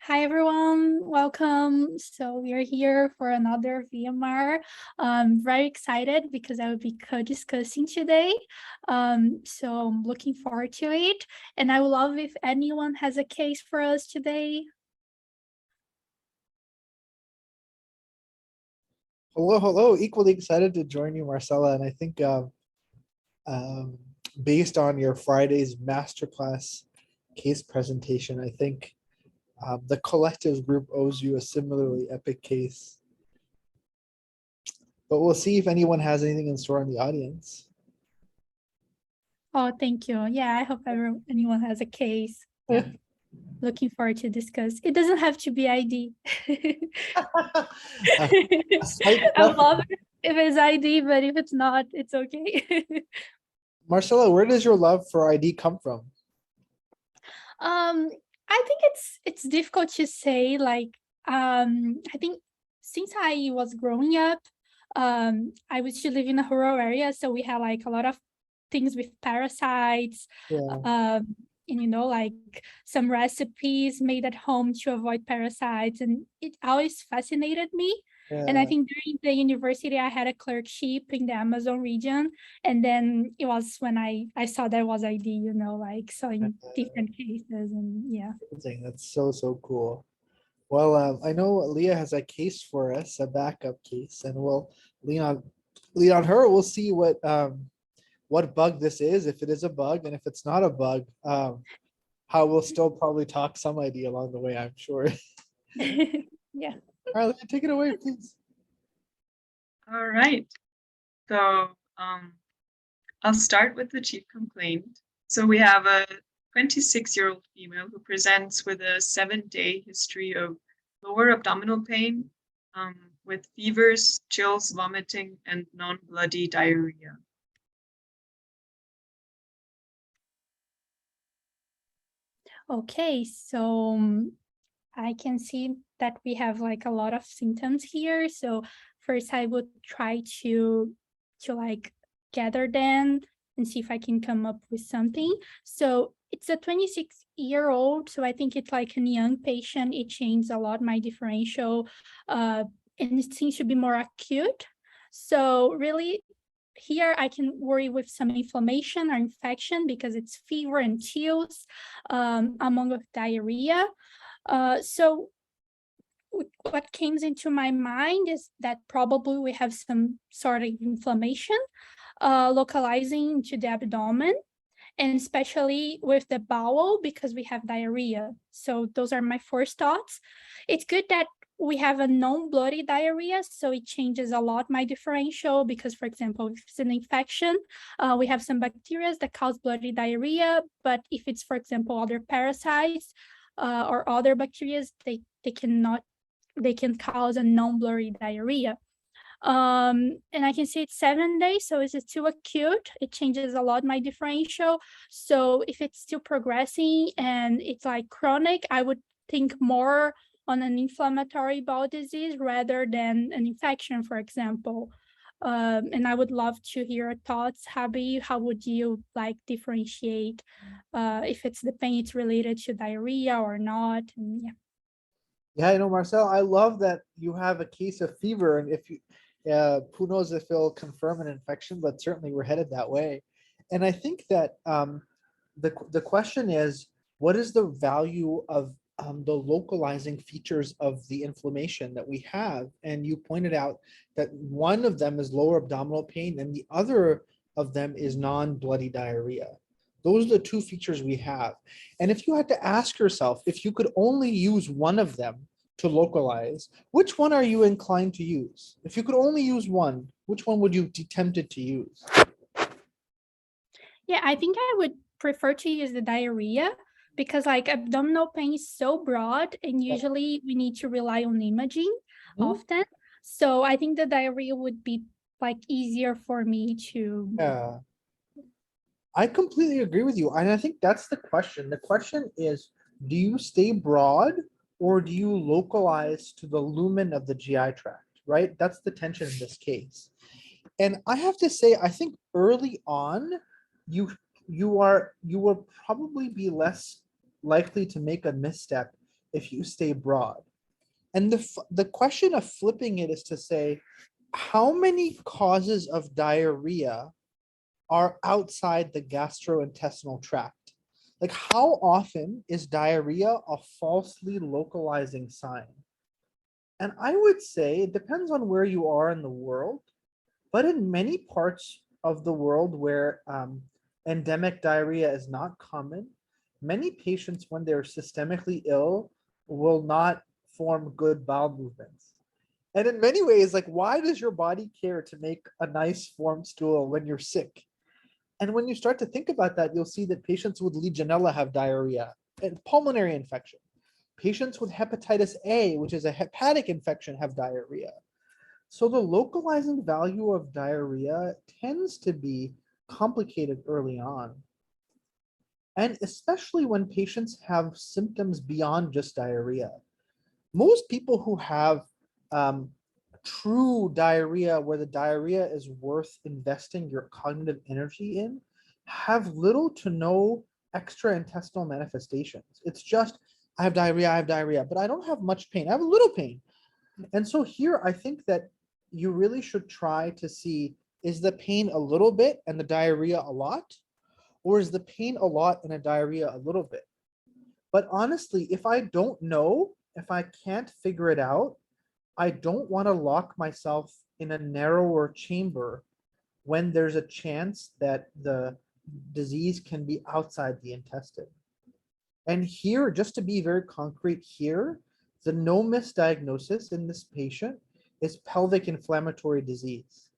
Hi everyone, welcome. So we are here for another VMR. Very excited because I will be co-discussing today. So I'm looking forward to it. And I would love if anyone has a case for us today. Hello. Equally excited to join you, Marcella. And I think um, based on your Friday's masterclass case presentation, I think the collective group owes you a similarly epic case. But we'll see if anyone has anything in store in the audience. Oh, thank you. Yeah, I hope anyone has a case. Yeah. Looking forward to discuss. It doesn't have to be ID. A slight I love preference. it if it's ID, but if it's not, it's okay. Marcella, where does your love for ID come from? I think it's difficult to say. I think since I was growing up, I used to live in a rural area, so we had like a lot of things with parasites. Yeah, And like some recipes made at home to avoid parasites, and it always fascinated me. And I yeah. think during the university, I had a clerkship in the Amazon region. And then it was when I saw there was ID, like so in different cases. And yeah. That's so cool. Well, I know Leah has a case for us, a backup case, and we'll lean on lean on her. We'll see what bug this is, if it is a bug, and if it's not a bug, how we'll still probably talk some idea along the way, I'm sure. Yeah. All right, Leah, take it away, please. All right. So I'll start with the chief complaint. So we have a 26-year-old female who presents with a 7-day history of lower abdominal pain with fevers, chills, vomiting, and non-bloody diarrhea. Okay, so I can see that we have like a lot of symptoms here. So first I would try to like gather them and see if I can come up with something. So it's a 26-year-old, so I think it's like a young patient. It changed a lot my differential, and it seems to be more acute. So really here I can worry with some inflammation or infection because it's fever and chills, among with diarrhea. So what came into my mind is that probably we have some sort of inflammation localizing to the abdomen, and especially with the bowel because we have diarrhea. So those are my first thoughts. It's good that we have a non-bloody diarrhea, so it changes a lot my differential because, for example, if it's an infection, we have some bacteria that cause bloody diarrhea, but if it's, for example, other parasites or other bacteria, they can cause a non-bloody diarrhea. And I can see it's 7 days, so is it too acute? It changes a lot my differential. So if it's still progressing and it's like chronic, I would think more on an inflammatory bowel disease rather than an infection, for example. And I would love to hear your thoughts, Habi. How would you like differentiate if it's the pain it's related to diarrhea or not? And yeah. Yeah, I know, Marcel. I love that you have a case of fever, and if you, who knows if it'll confirm an infection, but certainly we're headed that way. And I think that the question is, what is the value of the localizing features of the inflammation that we have? And you pointed out that one of them is lower abdominal pain, and the other of them is non-bloody diarrhea. Those are the two features we have. And if you had to ask yourself, if you could only use one of them to localize, which one are you inclined to use? If you could only use one, which one would you be tempted to use? Yeah, I think I would prefer to use the diarrhea because like abdominal pain is so broad and usually we need to rely on imaging often. So I think the diarrhea would be like easier for me to. Yeah, I completely agree with you. And I think that's the question. The question is, do you stay broad or do you localize to the lumen of the GI tract, right? That's the tension in this case. And I have to say, I think early on, you will probably be less likely to make a misstep if you stay broad. And the question of flipping it is to say, how many causes of diarrhea are outside the gastrointestinal tract? Like, how often is diarrhea a falsely localizing sign? And I would say it depends on where you are in the world, but in many parts of the world where endemic diarrhea is not common, many patients, when they're systemically ill, will not form good bowel movements. And in many ways, like, why does your body care to make a nice formed stool when you're sick? And when you start to think about that, you'll see that patients with Legionella have diarrhea and pulmonary infection. Patients with hepatitis A, which is a hepatic infection, have diarrhea. So the localizing value of diarrhea tends to be complicated early on. And especially when patients have symptoms beyond just diarrhea. Most people who have true diarrhea, where the diarrhea is worth investing your cognitive energy in, have little to no extraintestinal manifestations. It's just, I have diarrhea, but I don't have much pain. I have a little pain. And so here, I think that you really should try to see, is the pain a little bit and the diarrhea a lot? Or is the pain a lot and a diarrhea a little bit? But honestly, if I don't know, if I can't figure it out, I don't want to lock myself in a narrower chamber when there's a chance that the disease can be outside the intestine. And here, just to be very concrete here, the no misdiagnosis in this patient is pelvic inflammatory disease.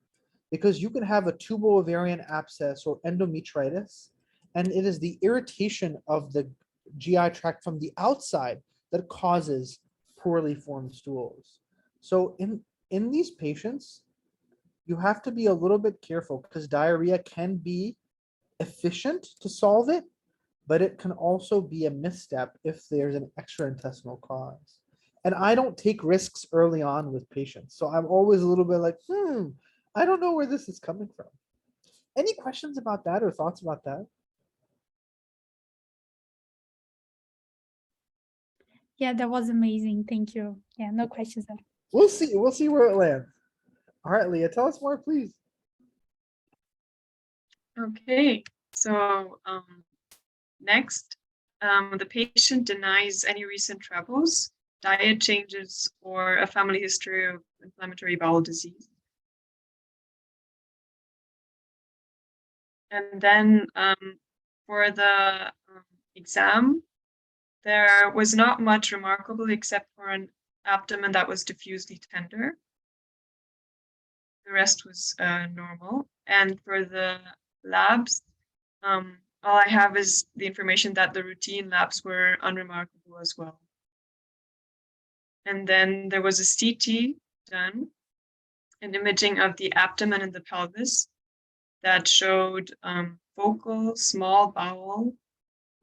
Because you can have a tubo-ovarian abscess or endometritis, and it is the irritation of the GI tract from the outside that causes poorly formed stools. So in these patients, you have to be a little bit careful because diarrhea can be efficient to solve it, but it can also be a misstep if there's an extraintestinal cause. And I don't take risks early on with patients. So I'm always a little bit like, I don't know where this is coming from. Any questions about that or thoughts about that? Yeah, that was amazing. Thank you. Yeah, no questions. We'll see. We'll see where it lands. All right, Leah, tell us more, please. Okay, so next, the patient denies any recent travels, diet changes, or a family history of inflammatory bowel disease. And then for the exam, there was not much remarkable except for an abdomen that was diffusely tender. The rest was normal. And for the labs, all I have is the information that the routine labs were unremarkable as well. And then there was a CT done, an imaging of the abdomen and the pelvis that showed focal small bowel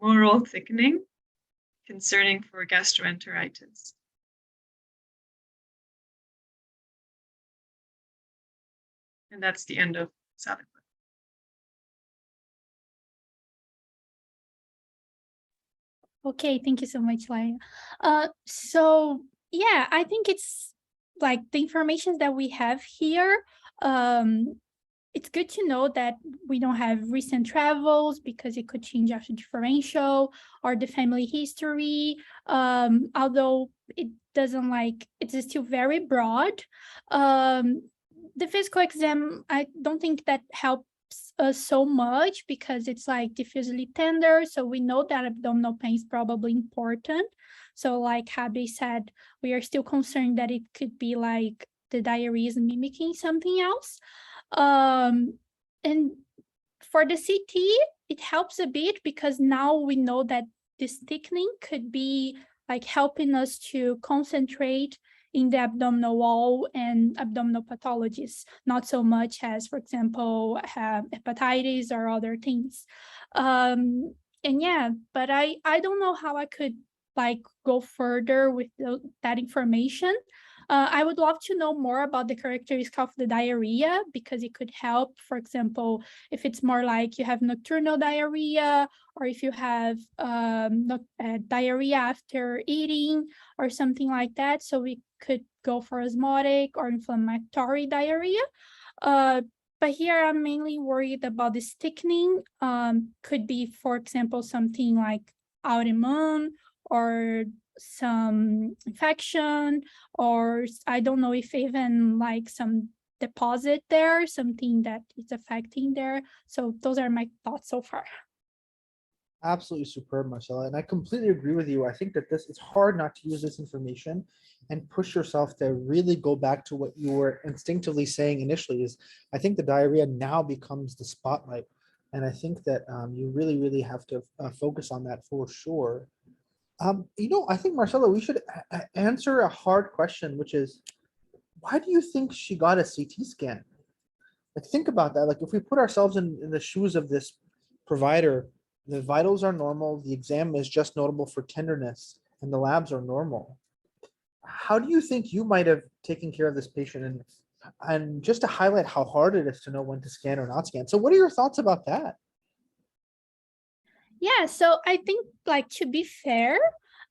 mural thickening concerning for gastroenteritis. And that's the end of Saliva. Okay, thank you so much, Laia. So yeah, I think it's like the information that we have here. It's good to know that we don't have recent travels because it could change after differential or the family history. Although it doesn't it's still very broad. The physical exam, I don't think that helps us so much because it's diffusely tender. So we know that abdominal pain is probably important. So like Habi said, we are still concerned that it could be the diarrhea is mimicking something else. And for the CT, it helps a bit because now we know that this thickening could be helping us to concentrate in the abdominal wall and abdominal pathologies, not so much as, for example, hepatitis or other things. And yeah, but I don't know how I could go further with that information. I would love to know more about the characteristics of the diarrhea, because it could help, for example, if it's more like you have nocturnal diarrhea, or if you have diarrhea after eating or something like that. So we could go for osmotic or inflammatory diarrhea. But here I'm mainly worried about the thickening. Could be, for example, something like autoimmune or some infection, or I don't know if even like some deposit there, something that is affecting there. So those are my thoughts so far. Absolutely superb, Marcella. And I completely agree with you. I think that it's hard not to use this information and push yourself to really go back to what you were instinctively saying initially is I think the diarrhea now becomes the spotlight. And I think that you really, really have to focus on that for sure. I think, Marcella, we should answer a hard question, which is, why do you think she got a CT scan? Like, think about that. Like, if we put ourselves in the shoes of this provider, the vitals are normal, the exam is just notable for tenderness, and the labs are normal. How do you think you might have taken care of this patient? And just to highlight how hard it is to know when to scan or not scan. So what are your thoughts about that? Yeah, so I think, like, to be fair,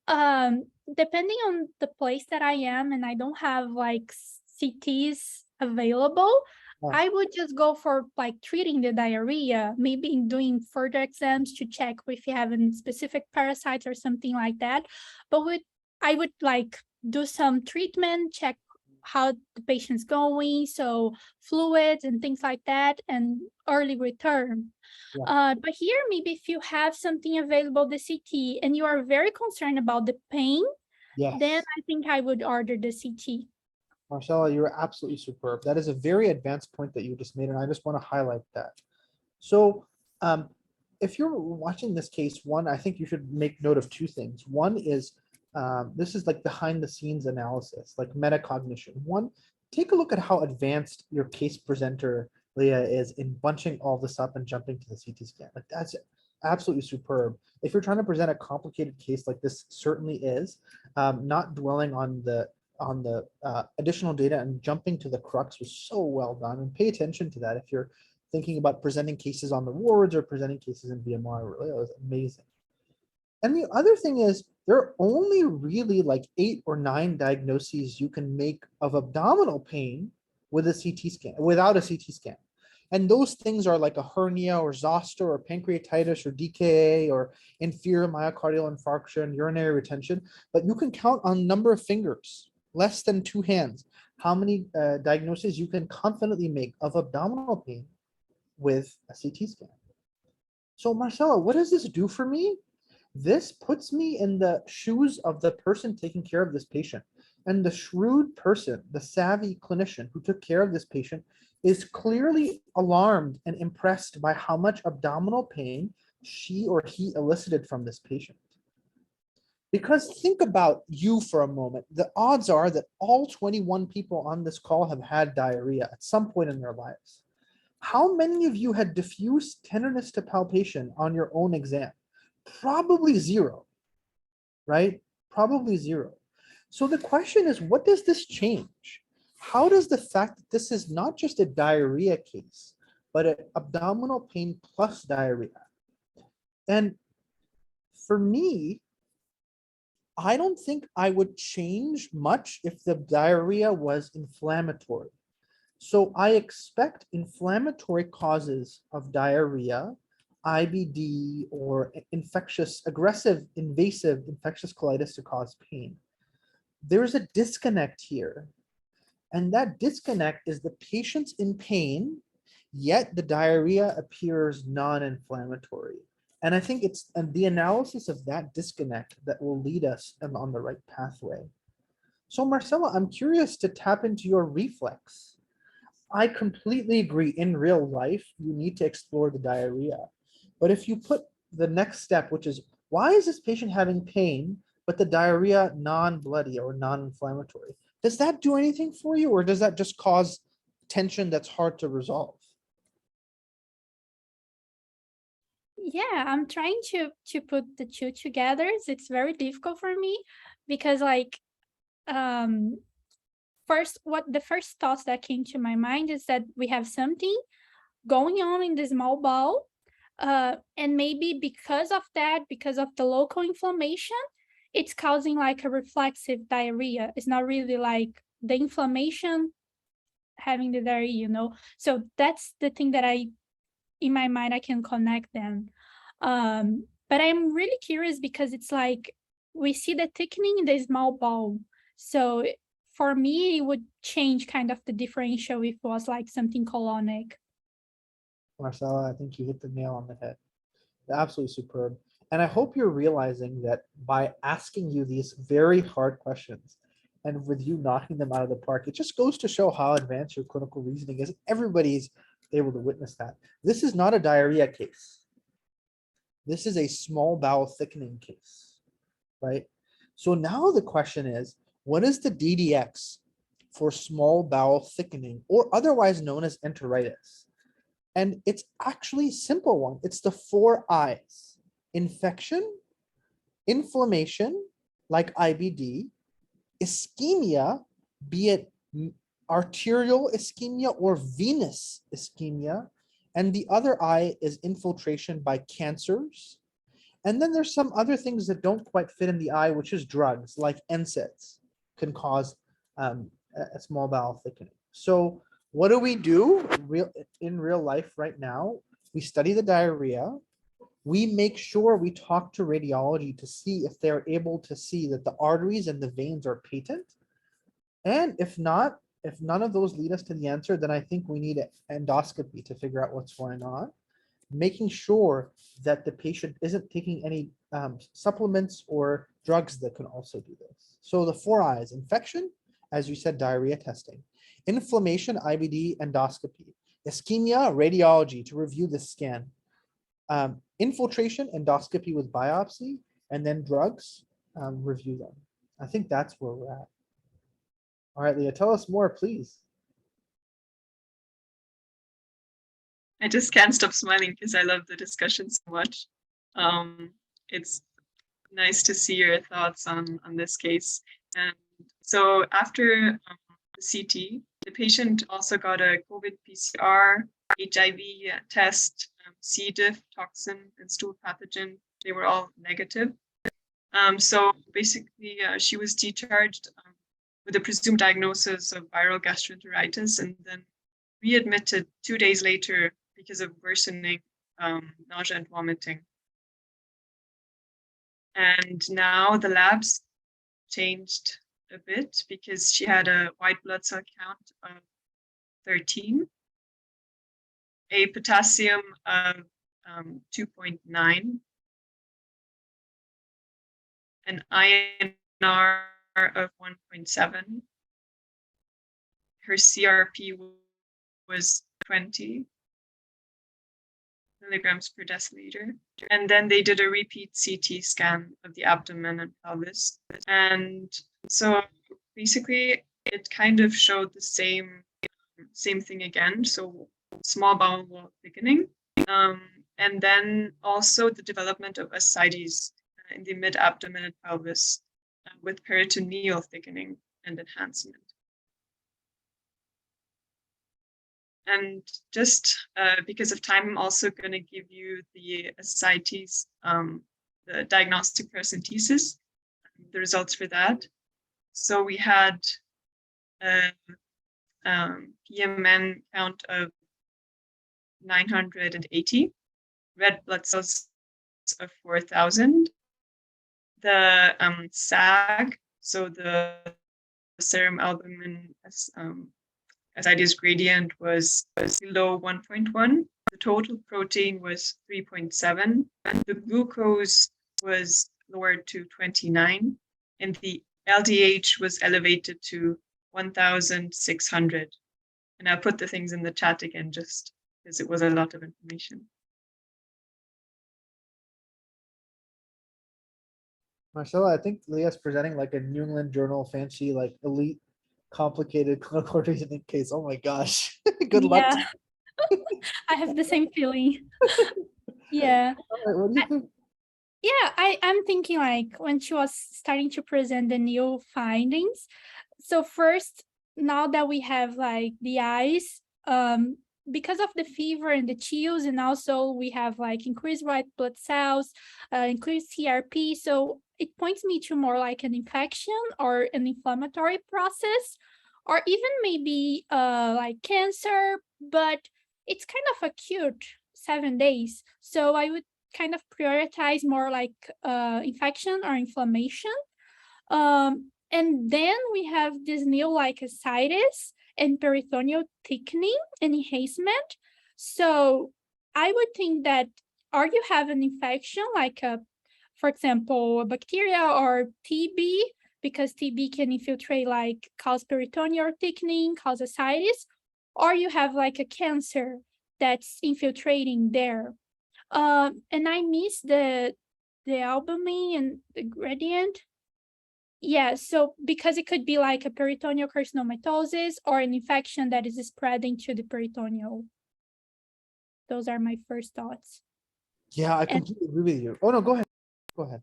depending on the place that I am and I don't have like CTs available, Yeah. I would just go for like treating the diarrhea, maybe doing further exams to check if you have any specific parasites or something like that. But I would like do some treatment, check how the patient's going, so fluids and things like that, and early return. Yeah. But here, maybe if you have something available, the CT, and you are very concerned about the pain, then Yes. I think I would order the CT. Marcella, you're absolutely superb. That is a very advanced point that you just made, and I just want to highlight that. So, if you're watching this case, one, I think you should make note of two things. One is, this is like behind the scenes analysis, like metacognition. One, take a look at how advanced your case presenter, Leah, is in bunching all this up and jumping to the CT scan. Like, that's absolutely superb. If you're trying to present a complicated case like this certainly is, not dwelling on the additional data and jumping to the crux was so well done. And pay attention to that if you're thinking about presenting cases on the wards or presenting cases in VMR. Really, it was amazing. And the other thing is, there are only really like 8 or 9 diagnoses you can make of abdominal pain with a CT scan, without a CT scan. And those things are like a hernia or zoster or pancreatitis or DKA or inferior myocardial infarction, urinary retention, but you can count on number of fingers, less than 2 hands, how many diagnoses you can confidently make of abdominal pain with a CT scan. So Marcella, what does this do for me? This puts me in the shoes of the person taking care of this patient. And the shrewd person, the savvy clinician who took care of this patient is clearly alarmed and impressed by how much abdominal pain she or he elicited from this patient. Because think about you for a moment. The odds are that all 21 people on this call have had diarrhea at some point in their lives. How many of you had diffuse tenderness to palpation on your own exam? Probably 0, right? Probably 0. So the question is, what does this change? How does the fact that this is not just a diarrhea case, but an abdominal pain plus diarrhea? And for me, I don't think I would change much if the diarrhea was inflammatory. So I expect inflammatory causes of diarrhea, IBD, or aggressive, invasive infectious colitis to cause pain. There's a disconnect here. And that disconnect is the patient's in pain, yet the diarrhea appears non-inflammatory. And I think it's the analysis of that disconnect that will lead us on the right pathway. So Marcella, I'm curious to tap into your reflex. I completely agree. In real life, you need to explore the diarrhea. But if you put the next step, which is, why is this patient having pain, but the diarrhea non-bloody or non-inflammatory? Does that do anything for you, or does that just cause tension that's hard to resolve? Yeah, I'm trying to put the two together. It's very difficult for me because, like, the first thoughts that came to my mind is that we have something going on in the small bowel. And maybe because of that, because of the local inflammation, it's causing like a reflexive diarrhea. It's not really like the inflammation having the diarrhea, So that's the thing that in my mind, I can connect them. But I'm really curious because it's like we see the thickening in the small bowel. So for me, it would change kind of the differential if it was like something colonic. Marcella, I think you hit the nail on the head. Absolutely superb. And I hope you're realizing that by asking you these very hard questions and with you knocking them out of the park, it just goes to show how advanced your clinical reasoning is. Everybody's able to witness that. This is not a diarrhea case. This is a small bowel thickening case, right? So now the question is, what is the DDX for small bowel thickening, or otherwise known as enteritis? And it's actually a simple one. It's the 4 I's: infection, inflammation, like IBD, ischemia, be it arterial ischemia or venous ischemia, and the other I is infiltration by cancers. And then there's some other things that don't quite fit in the eye, which is drugs like NSAIDs can cause a small bowel thickening. So what do we do in real life right now? We study the diarrhea. We make sure we talk to radiology to see if they're able to see that the arteries and the veins are patent. And if not, if none of those lead us to the answer, then I think we need an endoscopy to figure out what's going on, making sure that the patient isn't taking any supplements or drugs that can also do this. So the 4 I's: infection, as you said, diarrhea testing; inflammation, IBD, endoscopy; ischemia, radiology to review the scan; infiltration, endoscopy with biopsy; and then drugs, review them. I think that's where we're at. All right, Leah, tell us more, please. I just can't stop smiling because I love the discussion so much. It's nice to see your thoughts on this case. And so after the CT, the patient also got a COVID PCR, HIV test, C. diff, toxin, and stool pathogen. They were all negative. So basically, she was discharged with a presumed diagnosis of viral gastroenteritis, and then readmitted 2 days later because of worsening nausea and vomiting. And now the labs changed a bit because she had a white blood cell count of 13, a potassium of 2.9, an INR of 1.7. Her CRP was 20 milligrams per deciliter. And then they did a repeat CT scan of the abdomen and pelvis. And so basically it kind of showed the same thing again. So small bowel wall thickening. And then also the development of ascites in the mid-abdomen and pelvis with peritoneal thickening and enhancement. And just because of time, I'm also going to give you the ascites, the diagnostic paracentesis, the results for that. So we had a PMN count of 980, red blood cells of 4,000. The SAG, so the serum albumin ascites gradient was below 1.1. The total protein was 3.7. The glucose was lowered to 29, and the LDH was elevated to 1,600. And I'll put the things in the chat again just because it was a lot of information. Marcella, I think Leah's presenting like a New England Journal fancy, like elite, complicated clinical reasoning case. Oh my gosh. Good luck. I have the same feeling. Yeah. All right, what do you think? Yeah, I'm thinking like when she was starting to present the new findings. So first, now that we have like the eyes, because of the fever and the chills, and also we have like increased white blood cells, increased CRP. So it points me to more like an infection or an inflammatory process, or even maybe like cancer, but it's kind of acute, 7 days. So I would kind of prioritize more like infection or inflammation. And then we have this new like ascites and peritoneal thickening and enhancement. So I would think that, or you have an infection like for example, a bacteria or TB, because TB can infiltrate, like cause peritoneal thickening, cause ascites, or you have like a cancer that's infiltrating there. And I miss the albumin and the gradient. Yeah, so because it could be like a peritoneal carcinomatosis or an infection that is spreading to the peritoneal. Those are my first thoughts. Yeah, I And completely agree with you. Oh no, go ahead. Go ahead.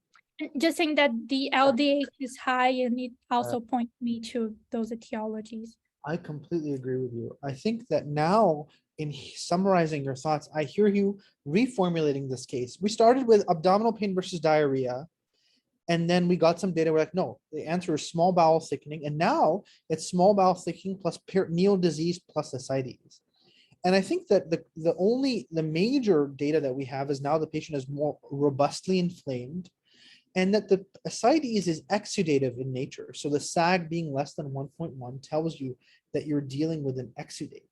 just saying that the LDH is high, and it also points me to those etiologies. I completely agree with you. I think that now, in summarizing your thoughts, I hear you reformulating this case. We started with abdominal pain versus diarrhea, and then we got some data. We're like, no, the answer is small bowel thickening, and now it's small bowel thickening plus peritoneal disease plus ascites. And I think that the major data that we have is now the patient is more robustly inflamed, and that the ascites is exudative in nature. So the SAG being less than 1.1 tells you that you're dealing with an exudate.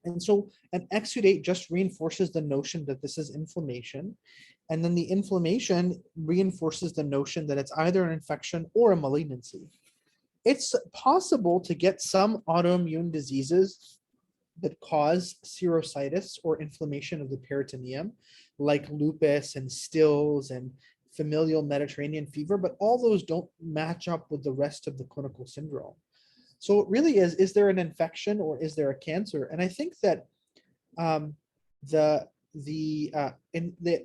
And so an exudate just reinforces the notion that this is inflammation. And then the inflammation reinforces the notion that it's either an infection or a malignancy. It's possible to get some autoimmune diseases that cause serositis or inflammation of the peritoneum, like lupus and Still's and familial Mediterranean fever, but all those don't match up with the rest of the clinical syndrome. So it really is there an infection or is there a cancer? And I think that the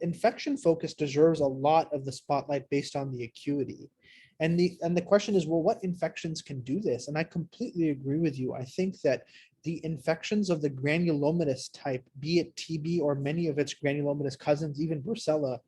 infection focus deserves a lot of the spotlight based on the acuity. And the question is, well, what infections can do this? And I completely agree with you. I think that the infections of the granulomatous type, be it TB or many of its granulomatous cousins, even brucella,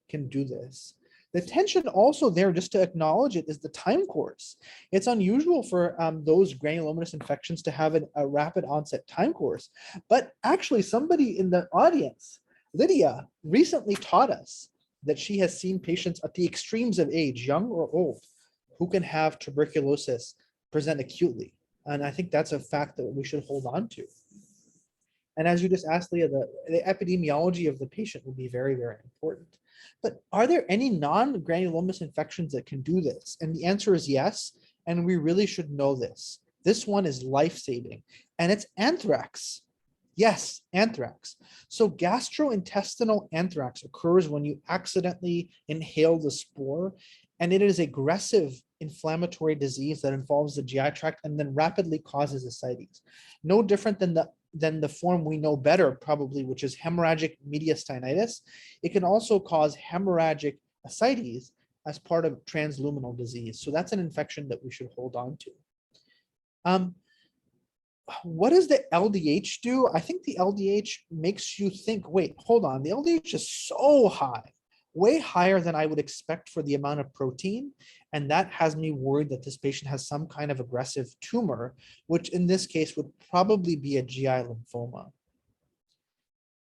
can do this. The tension also there, just to acknowledge it, is the time course. It's unusual for those granulomatous infections to have a rapid onset time course. But actually, somebody in the audience, Lydia, recently taught us that she has seen patients at the extremes of age, young or old, who can have tuberculosis present acutely. And I think that's a fact that we should hold on to. And as you just asked, Leah, the epidemiology of the patient will be very, very important. But are there any non-granulomous infections that can do this? And the answer is yes, and we really should know this. This one is life-saving, and it's anthrax. Yes, anthrax. So gastrointestinal anthrax occurs when you accidentally inhale the spore, and it is aggressive inflammatory disease that involves the GI tract and then rapidly causes ascites. No different than the form we know better, probably, which is hemorrhagic mediastinitis. It can also cause hemorrhagic ascites as part of transluminal disease. So that's an infection that we should hold on to. What does the LDH do? I think the LDH makes you think, wait, hold on, the LDH is so high, way higher than I would expect for the amount of protein. And that has me worried that this patient has some kind of aggressive tumor, which in this case would probably be a GI lymphoma.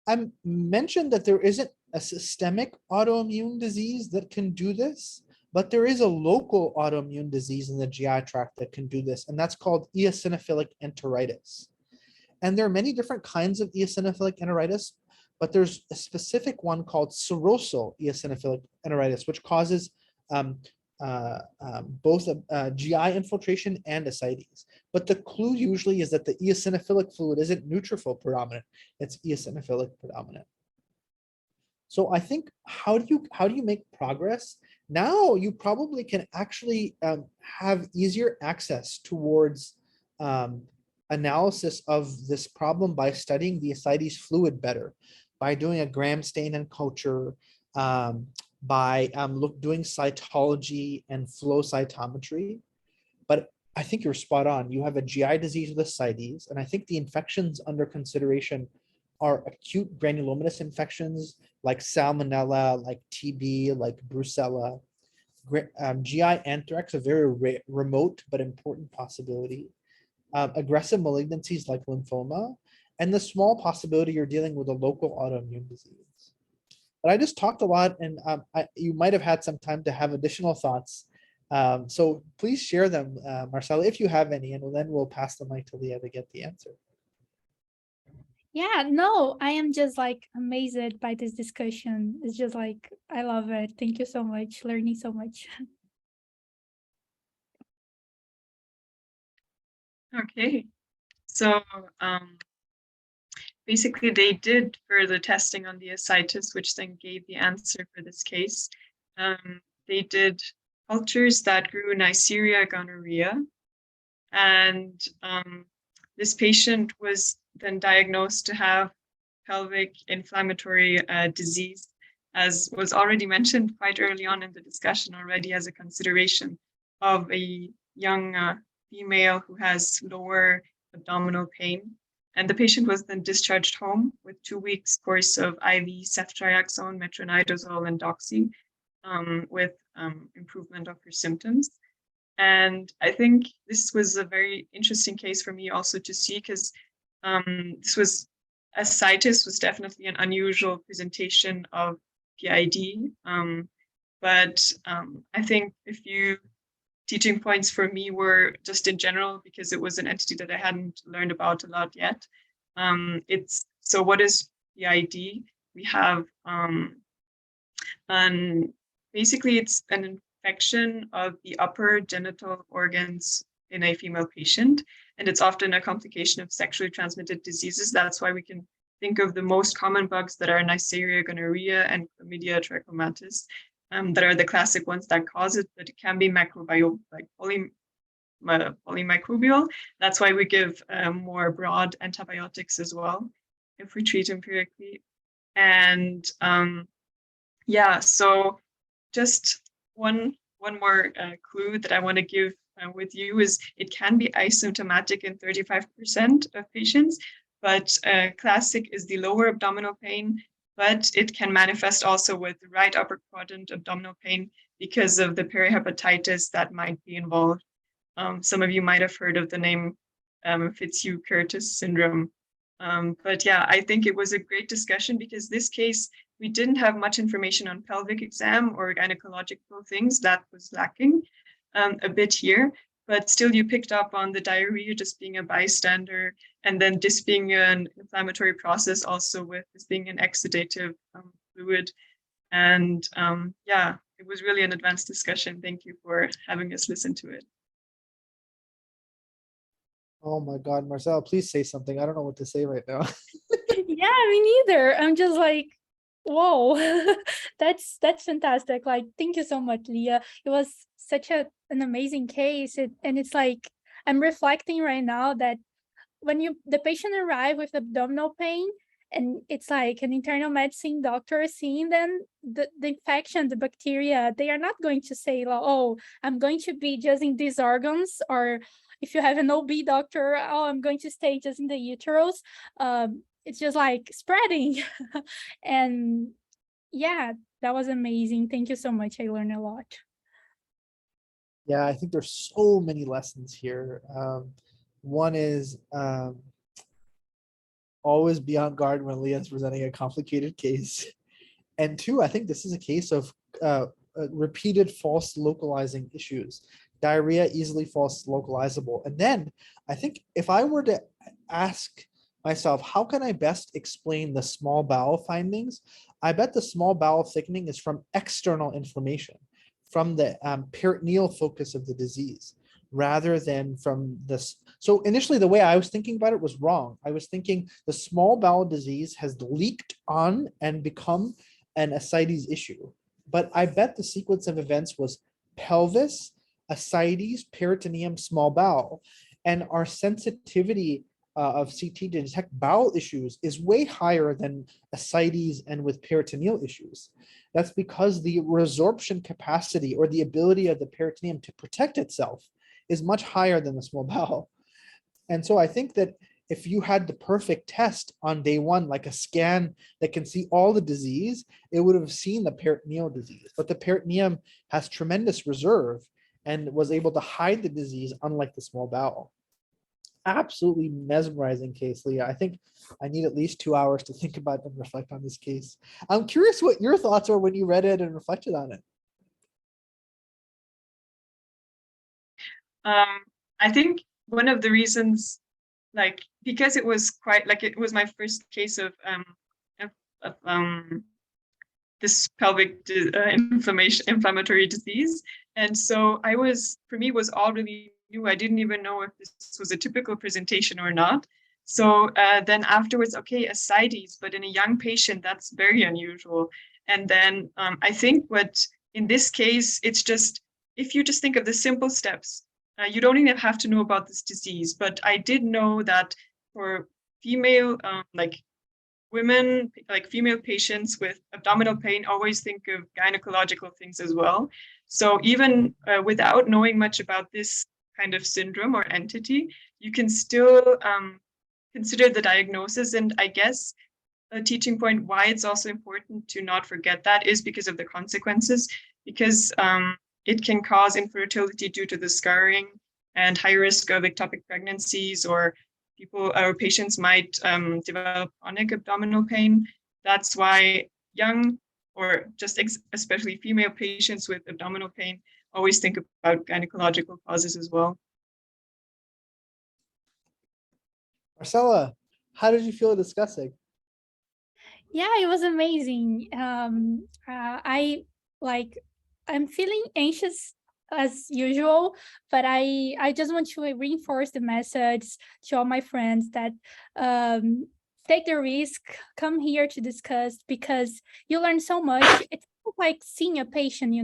I mentioned that there isn't a systemic autoimmune disease that can do this, but there is a local autoimmune disease in the GI tract that can do this, and that's called eosinophilic enteritis. And there are many different kinds of eosinophilic enteritis, but there's a specific one called serosal eosinophilic enteritis, which causes both GI infiltration and ascites. But the clue usually is that the eosinophilic fluid isn't neutrophil predominant, it's eosinophilic predominant. So I think, how do you make progress? Now you probably can actually have easier access towards analysis of this problem by studying the ascites fluid better, by doing a gram stain and culture, by doing cytology and flow cytometry. But I think you're spot on. You have a GI disease with ascites, and I think the infections under consideration are acute granulomatous infections like salmonella, like TB, like brucella. GI anthrax, a very remote but important possibility. Aggressive malignancies like lymphoma, and the small possibility you're dealing with a local autoimmune disease. But I just talked a lot, and you might have had some time to have additional thoughts. So please share them, Marcella, if you have any, and then we'll pass the mic to Leah to get the answer. Yeah, no, I am just like amazed by this discussion. It's just like, I love it. Thank you so much. Learning so much. Okay, so basically they did further testing on the ascites, which then gave the answer for this case. They did cultures that grew Neisseria gonorrhea, and this patient was then diagnosed to have pelvic inflammatory disease, as was already mentioned quite early on in the discussion already, as a consideration of a young female who has lower abdominal pain. And the patient was then discharged home with 2 weeks course of IV ceftriaxone, metronidazole, and doxy, with improvement of her symptoms. And I think this was a very interesting case for me also to see, because ascites was definitely an unusual presentation of PID. But I think teaching points for me were just in general, because it was an entity that I hadn't learned about a lot yet. So what is PID? We have basically it's an infection of the upper genital organs in a female patient, and it's often a complication of sexually transmitted diseases. That's why we can think of the most common bugs that are Neisseria gonorrhea and Chlamydia trachomatis, that are the classic ones that cause it, but it can be microbial, like polymicrobial. That's why we give more broad antibiotics as well if we treat empirically. And yeah, so just one more clue that I want to give with you is it can be asymptomatic in 35% of patients, but classic is the lower abdominal pain, but it can manifest also with the right upper quadrant abdominal pain because of the perihepatitis that might be involved. Some of you might have heard of the name Fitzhugh-Curtis syndrome. But yeah, I think it was a great discussion, because this case, we didn't have much information on pelvic exam or gynecological things. That was lacking a bit here, but still you picked up on the diarrhea just being a bystander, and then this being an inflammatory process also, with this being an exudative fluid. And yeah, it was really an advanced discussion. Thank you for having us listen to it. Oh my God, Marcella, please say something. I don't know what to say right now. Yeah, me neither. I'm just like, whoa, that's fantastic. Like, thank you so much, Leah. It was such an amazing case. And it's like, I'm reflecting right now that when the patient arrived with abdominal pain, and it's like an internal medicine doctor seeing them, the infection, the bacteria, they are not going to say, oh, I'm going to be just in these organs, or if you have an OB doctor, oh, I'm going to stay just in the uterus. It's just like spreading. And yeah, that was amazing. Thank you so much. I learned a lot. Yeah, I think there's so many lessons here. One is always be on guard when Leah's presenting a complicated case. And two, I think this is a case of repeated false localizing issues. Diarrhea, easily false localizable. And then I think if I were to ask myself, how can I best explain the small bowel findings? I bet the small bowel thickening is from external inflammation, from the peritoneal focus of the disease, rather than from this. So initially, the way I was thinking about it was wrong. I was thinking the small bowel disease has leaked on and become an ascites issue. But I bet the sequence of events was pelvis, ascites, peritoneum, small bowel. And our sensitivity of CT to detect bowel issues is way higher than ascites and with peritoneal issues. That's because the resorption capacity, or the ability of the peritoneum to protect itself, is much higher than the small bowel. And so I think that if you had the perfect test on day one, like a scan that can see all the disease, it would have seen the peritoneal disease. But the peritoneum has tremendous reserve and was able to hide the disease, unlike the small bowel. Absolutely mesmerizing case, Leah. I think I need at least 2 hours to think about and reflect on this case. I'm curious what your thoughts are when you read it and reflected on it. I think one of the reasons, like, because it was quite like it was my first case of this pelvic inflammatory disease, and so for me was all really new. I didn't even know if this was a typical presentation or not. So then afterwards, okay, ascites, but in a young patient, that's very unusual. And then I think what in this case, it's just, if you just think of the simple steps, you don't even have to know about this disease. But I did know that for female, women, like female patients with abdominal pain, always think of gynecological things as well. So even without knowing much about this kind of syndrome or entity, you can still consider the diagnosis. And I guess a teaching point why it's also important to not forget that is because of the consequences, because it can cause infertility due to the scarring and high risk of ectopic pregnancies, or patients might develop chronic abdominal pain. That's why young, or just especially female patients with abdominal pain always think about gynecological causes as well. Marcella, how did you feel discussing? Yeah, it was amazing. I'm feeling anxious as usual, but I just want to reinforce the message to all my friends that take the risk, come here to discuss, because you learn so much. It's like seeing a patient,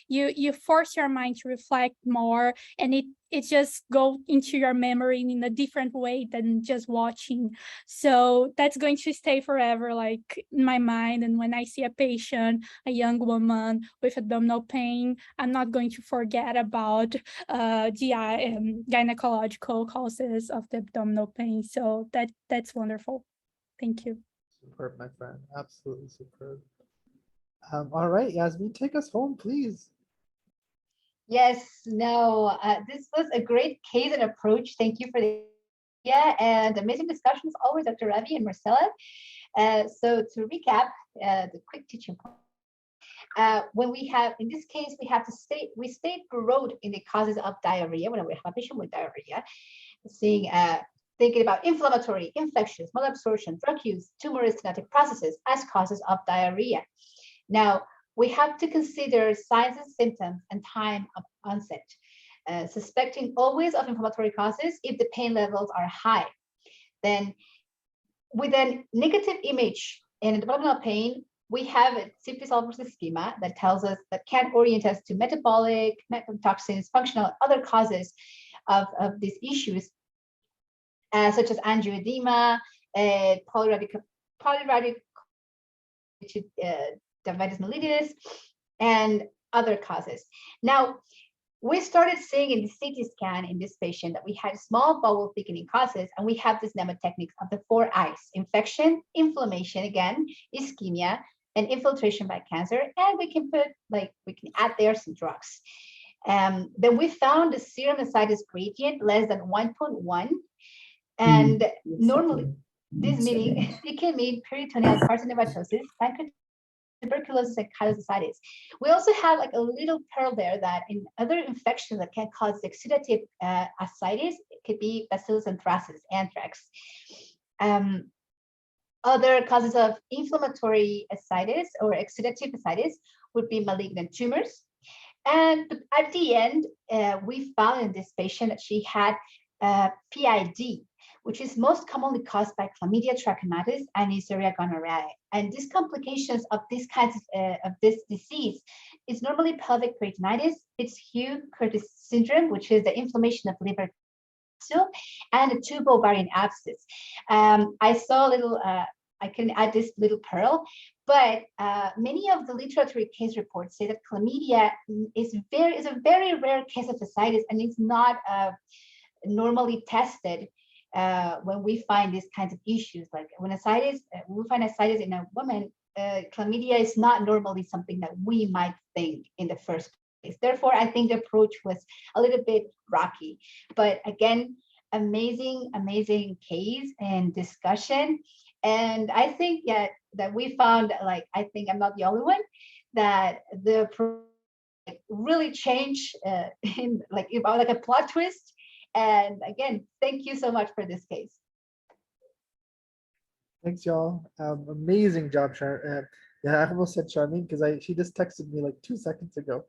you force your mind to reflect more, and it just go into your memory in a different way than just watching. So that's going to stay forever, like in my mind. And when I see a patient, a young woman with abdominal pain, I'm not going to forget about gynecological causes of the abdominal pain. So that's wonderful. Thank you. Superb, my friend. Absolutely superb. All right, Yasmin, take us home, please. Yes, no, this was a great case and approach. Thank you for the and amazing discussions always, Dr. Ravi and Marcella. So to recap, the quick teaching point. When we have, in this case, we stayed broad in the causes of diarrhea when we have a patient with diarrhea, thinking about inflammatory, infections, malabsorption, drug use, tumor stenotic processes as causes of diarrhea. Now, we have to consider signs and symptoms and time of onset, suspecting always of inflammatory causes if the pain levels are high. Then with a negative image in abdominal pain, we have a CP schema that tells us, that can orient us to metabolic, toxins, functional, other causes of these issues, such as angioedema, polyradical diabetes mellitus, and other causes. Now, we started seeing in the CT scan in this patient that we had small bowel thickening causes, and we have this mnemotechnics of the 4 I's: infection, inflammation, again, ischemia, and infiltration by cancer. And we can add there some drugs. Then we found the serum ascites gradient less than 1.1. And normally, this meaning it can mean peritoneal carcinomatosis, tuberculosis, and ascites. We also have like a little pearl there that in other infections that can cause exudative ascites, it could be Bacillus anthrax. Other causes of inflammatory ascites or exudative ascites would be malignant tumors. And at the end, we found in this patient that she had PID, which is most commonly caused by chlamydia trachomatis and Neisseria gonorrhoeae. And these complications of these kinds of this disease is normally pelvic peritonitis, it's Hugh-Curtis syndrome, which is the inflammation of liver tissue, and a tubo-ovarian abscess. I saw a little, I can add this little pearl, But many of the literary case reports say that chlamydia is a very rare case of ascites, and it's not normally tested when we find these kinds of issues. Like when ascites, we find ascites in a woman, chlamydia is not normally something that we might think in the first place. Therefore, I think the approach was a little bit rocky. But again, amazing case and discussion. And I think that we found, like, I think I'm not the only one, that the really changed in like a plot twist. And again, thank you so much for this case. Thanks, y'all. Amazing job, yeah, I almost said Charlene because she just texted me like 2 seconds ago.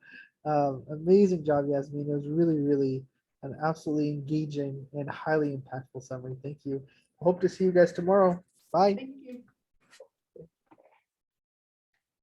Amazing job, Yasmin. It was really an absolutely engaging and highly impactful summary. Thank you. Hope to see you guys tomorrow. Bye. Thank you.